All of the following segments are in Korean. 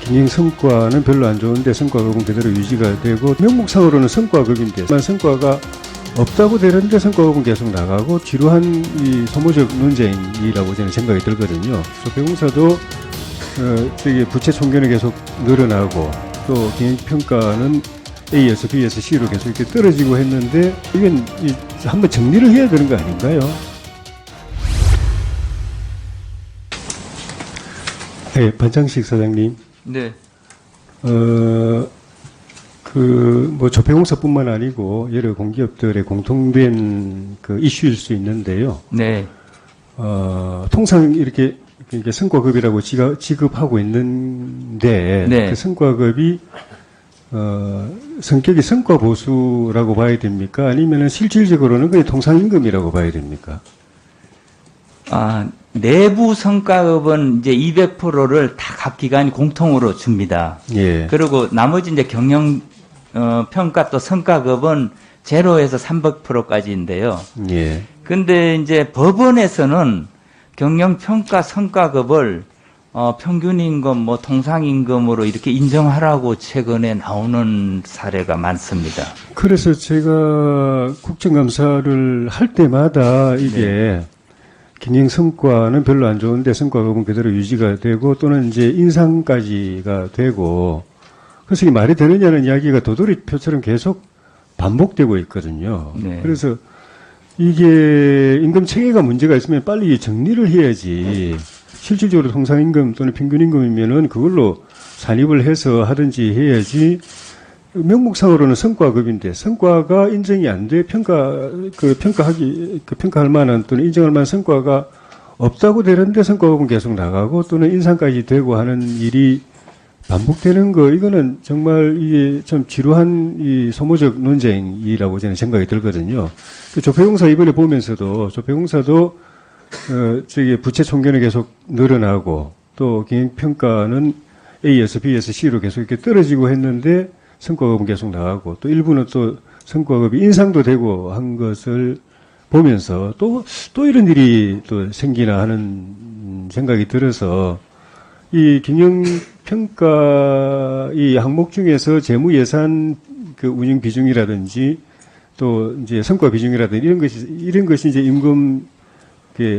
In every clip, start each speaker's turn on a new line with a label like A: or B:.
A: 경영 성과는 별로 안 좋은데 성과급은 그대로 유지가 되고 명목상으로는 성과급인데 성과가 없다고 되는데 성과급은 계속 나가고 지루한 이 소모적 논쟁이라고 저는 생각이 들거든요. 조폐공사도 저기 부채 총계는 계속 늘어나고 또 경영평가는 A에서 B에서 C로 계속 이렇게 떨어지고 했는데 이건 한번 정리를 해야 되는 거 아닌가요? 네, 반창식 사장님.
B: 네.
A: 뭐 조폐공사뿐만 아니고 여러 공기업들의 공통된 그 이슈일 수 있는데요.
B: 네.
A: 통상 이렇게 성과급이라고 지급하고 있는데
B: 네.
A: 그 성과급이 성격이 성과보수라고 봐야 됩니까? 아니면은 실질적으로는 그냥 통상임금이라고 봐야 됩니까?
B: 내부 성과급은 이제 200%를 다 각 기관이 공통으로 줍니다.
A: 예.
B: 그리고 나머지 이제 경영 평가 또 성과급은 제로에서 300%까지인데요.
A: 예.
B: 근데 이제 법원에서는 경영 평가 성과급을 평균임금, 뭐 통상임금으로 이렇게 인정하라고 최근에 나오는 사례가 많습니다.
A: 그래서 제가 국정감사를 할 때마다 이게 경영 성과는 별로 안 좋은데 성과급은 그대로 유지가 되고 또는 이제 인상까지가 되고 그래서 이게 말이 되느냐는 이야기가 도돌이표처럼 계속 반복되고 있거든요.
B: 네.
A: 그래서 이게 임금 체계가 문제가 있으면 빨리 정리를 해야지 실질적으로 통상임금 또는 평균임금이면은 그걸로 산입을 해서 하든지 해야지 명목상으로는 성과급인데 성과가 인정이 안 돼 평가할 만한 또는 인정할 만한 성과가 없다고 되는데 성과급은 계속 나가고 또는 인상까지 되고 하는 일이 반복되는 거 이거는 정말 이게 좀 지루한 이 소모적 논쟁이라고 저는 생각이 들거든요. 그 조폐공사 이번에 보면서도 조폐공사도 저기 부채 총계는 계속 늘어나고 또 경영평가는 A에서 B에서 C로 계속 이렇게 떨어지고 했는데 성과급은 계속 나가고 또 일부는 또 성과급이 인상도 되고 한 것을 보면서 또 이런 일이 또 생기나 하는 생각이 들어서 이 경영평가 이 항목 중에서 재무예산 그 운영 비중이라든지 또 이제 성과 비중이라든지 이런 것이 이제 임금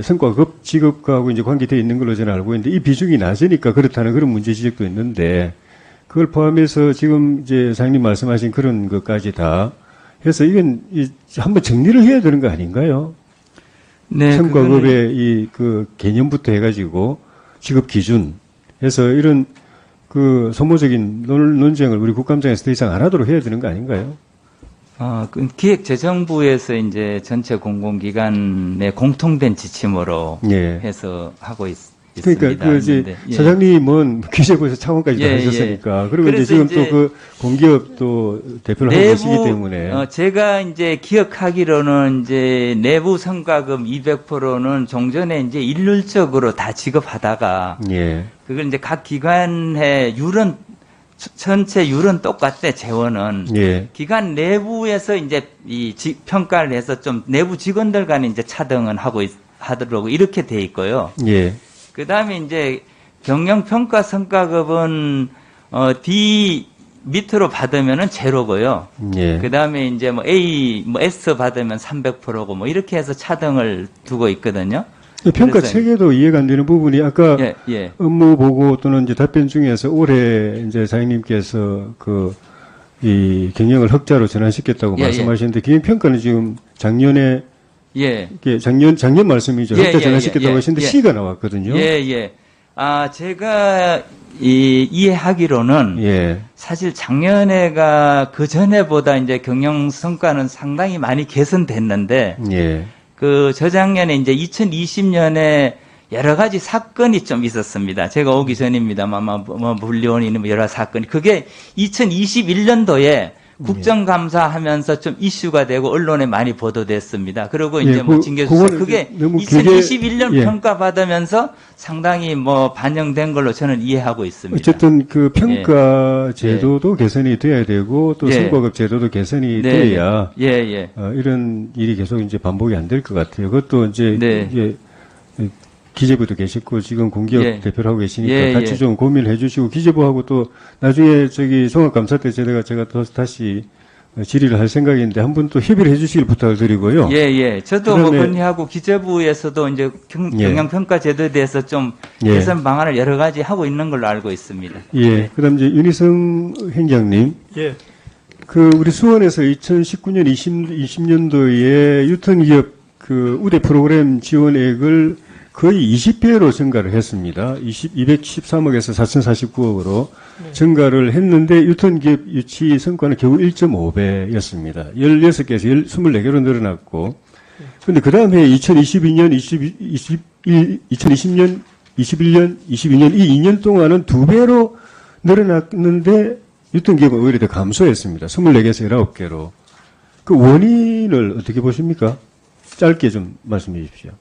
A: 성과급 지급하고 이제 관계되어 있는 걸로 저는 알고 있는데 이 비중이 낮으니까 그렇다는 그런 문제 지적도 있는데 그걸 포함해서 지금 이제 사장님 말씀하신 그런 것까지 다 해서 이건 한번 정리를 해야 되는 거 아닌가요?
B: 네.
A: 성과급의 이 그 개념부터 해가지고 지급 기준 해서 이런 그 소모적인 논쟁을 우리 국감장에서 더 이상 안 하도록 해야 되는 거 아닌가요?
B: 그 기획재정부에서 이제 전체 공공기관의 공통된 지침으로
A: 예.
B: 해서 하고 있습니다.
A: 그러니까 그 이제
B: 예.
A: 사장님은 기재부에서 차관까지 다 하셨으니까 그리고 이제 지금 또 그 공기업 또 대표를 하고 계시기 때문에
B: 제가 이제 기억하기로는 이제 내부 성과금 200%는 종전에 이제 일률적으로 다 지급하다가
A: 예.
B: 그걸 이제 각 기관의 율은 전체 율은 똑같대 재원은
A: 예.
B: 기관 내부에서 이제 이 평가를 해서 좀 내부 직원들 간에 이제 차등은 하도록 이렇게 돼 있고요.
A: 예.
B: 그 다음에 이제 경영평가 성과급은, D 밑으로 받으면은 제로고요.
A: 예.
B: 그 다음에 이제 뭐 A, 뭐 S 받으면 300%고 뭐 이렇게 해서 차등을 두고 있거든요.
A: 평가
B: 그래서
A: 체계도 이해가 안 되는 부분이 아까
B: 예.
A: 업무 보고 또는 이제 답변 중에서 올해 이제 사장님께서 이 경영을 흑자로 전환시켰다고 말씀하셨는데 경영평가는 지금 작년에 이게 작년 말씀이죠. 흑자 전환시켰다고 하셨는데 C가 나왔거든요.
B: 제가 이해하기로는 사실 작년에가 그 전에보다 이제 경영 성과는 상당히 많이 개선됐는데 그 저작년에 이제 2020년에 여러 가지 사건이 좀 있었습니다. 제가 오기 전입니다만 뭐 물리원이나 여러 사건이 그게 2021년도에 국정감사하면서 좀 이슈가 되고 언론에 많이 보도됐습니다. 그리고 이제 뭐 징계수사 그게 2021년 평가 받으면서 상당히 뭐 반영된 걸로 저는 이해하고 있습니다.
A: 어쨌든 그 평가 제도도 개선이 돼야 되고 또 성과급 제도도 개선이 돼야 이런 일이 계속 이제 반복이 안 될 것 같아요. 그것도 이제 기재부도 계시고 지금 공기업
B: 예.
A: 대표를 하고 계시니까
B: 예,
A: 같이
B: 예.
A: 좀 고민해 주시고 기재부하고 또 나중에 종합감사 때 제가 또 다시 질의를 할 생각인데 한 번 또 협의를 해 주시길 부탁을 드리고요.
B: 예, 예. 저도 뭐
A: 그다음에-
B: 건의하고 기재부에서도 이제
A: 예.
B: 경영평가 제도에 대해서 좀
A: 예.
B: 개선 방안을 여러 가지 하고 있는 걸로 알고 있습니다.
A: 예. 그다음 이제 윤희성 행장님.
C: 예,
A: 우리 수원에서 2019년 20년도에 유통기업 우대 프로그램 지원액을 거의 20배로 증가를 했습니다. 213억에서 4,049억으로 증가를 했는데 유통기업 유치 성과는 겨우 1.5배였습니다. 16개에서 24개로 늘어났고, 근데 그 다음 해 2022년, 2020년, 21년, 22년 이 2년 동안은 2배로 늘어났는데 유통기업은 오히려 더 감소했습니다. 24개에서 19개로. 그 원인을 어떻게 보십니까? 짧게 좀 말씀해 주십시오.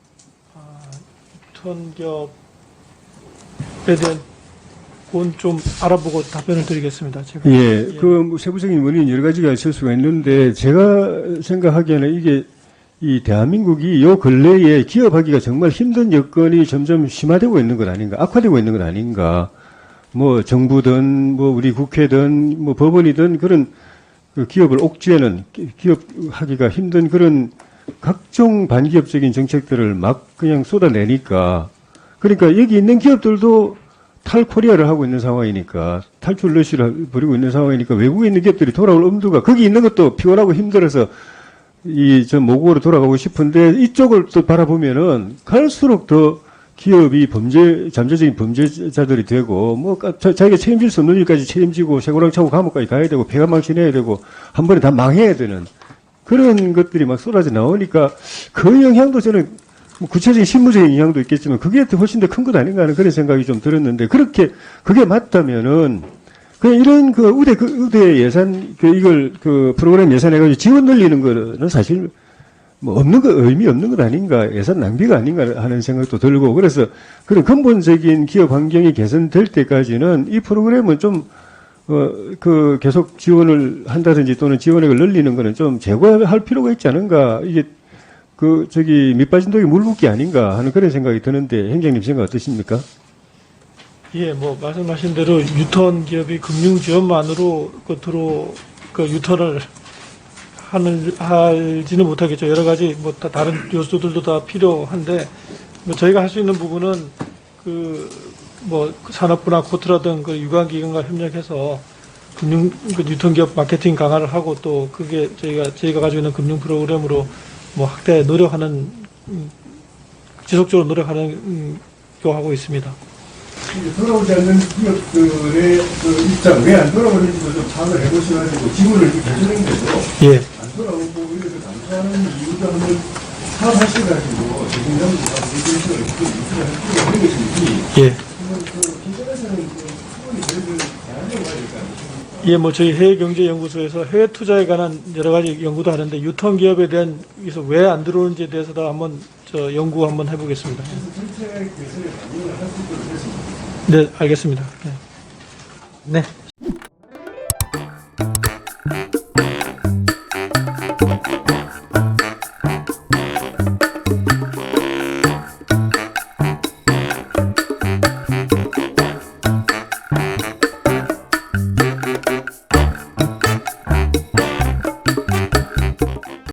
C: 유통기업에 대한 건 좀 알아보고 답변을 드리겠습니다. 제가.
A: 예, 뭐 세부적인 원인 여러 가지가 있을 수가 있는데 제가 생각하기에는 이게 이 대한민국이 요 근래에 기업하기가 정말 힘든 여건이 점점 심화되고 있는 것 아닌가, 악화되고 있는 것 아닌가. 뭐 정부든 뭐 우리 국회든 뭐 법원이든 그런 그 기업을 옥죄는 기업하기가 힘든 그런 각종 반기업적인 정책들을 막 그냥 쏟아내니까 그러니까 여기 있는 기업들도 탈코리아를 하고 있는 상황이니까 탈출 러시를 벌이고 있는 상황이니까 외국에 있는 기업들이 돌아올 엄두가 거기 있는 것도 피곤하고 힘들어서 저 모국으로 돌아가고 싶은데 이쪽을 또 바라보면은 갈수록 더 기업이 잠재적인 범죄자들이 되고 뭐 자기가 책임질 수 없는 일까지 책임지고 쇠고랑 차고 감옥까지 가야 되고 폐가망신해야 되고 한 번에 다 망해야 되는 그런 것들이 막 쏟아져 나오니까 그 영향도 저는 뭐 구체적인 실무적인 영향도 있겠지만 그게 훨씬 더 큰 것 아닌가 하는 그런 생각이 좀 들었는데 그렇게 그게 맞다면은 그냥 이런 우대 예산 이걸 프로그램 예산 해가지고 지원 늘리는 거는 사실 뭐 의미 없는 것 아닌가 예산 낭비가 아닌가 하는 생각도 들고 그래서 그런 근본적인 기업 환경이 개선될 때까지는 이 프로그램은 좀 계속 지원을 한다든지 또는 지원액을 늘리는 거는 좀 제고할 필요가 있지 않은가 이게 밑 빠진 독이 물 붓기 아닌가 하는 그런 생각이 드는데 행장님 생각 어떠십니까?
C: 예, 뭐 말씀하신 대로 유턴 기업이 금융 지원만으로 유턴을 할지는 못하겠죠. 여러 가지 뭐 다른 요소들도 다 필요한데 뭐 저희가 할 수 있는 부분은 산업부나 코트라든 유관기관과 협력해서 유통기업 마케팅 강화를 하고 또 그게 저희가 가지고 있는 금융 프로그램으로 뭐 확대 노력하는 지속적으로 노력하는 하고 있습니다.
A: 돌아오지 않는 기업들의 입장 왜 안 돌아오는지도 좀 파악을 해보셔가지고 지원을 해주는데도
C: 예.
A: 안 돌아오고 오히려 더 감소하는 이유도 한번 파악하셔가지고 대통령과 대통령을 유지를 할 필요가 있는 것인지
C: 예.
A: 기존에서는 충분히 저희들 대안을 봐야 될 거 아니에요?
C: 예, 뭐 저희 해외경제연구소에서 해외 투자에 관한 여러 가지 연구도 하는데 유통기업에 대한 그래서 왜 안 들어오는지에 대해서도 한번 연구 한번 해보겠습니다.
A: 정책 개선에 반영을 할 수 있도록 했습니다.
C: 네, 알겠습니다. 네.
B: 네.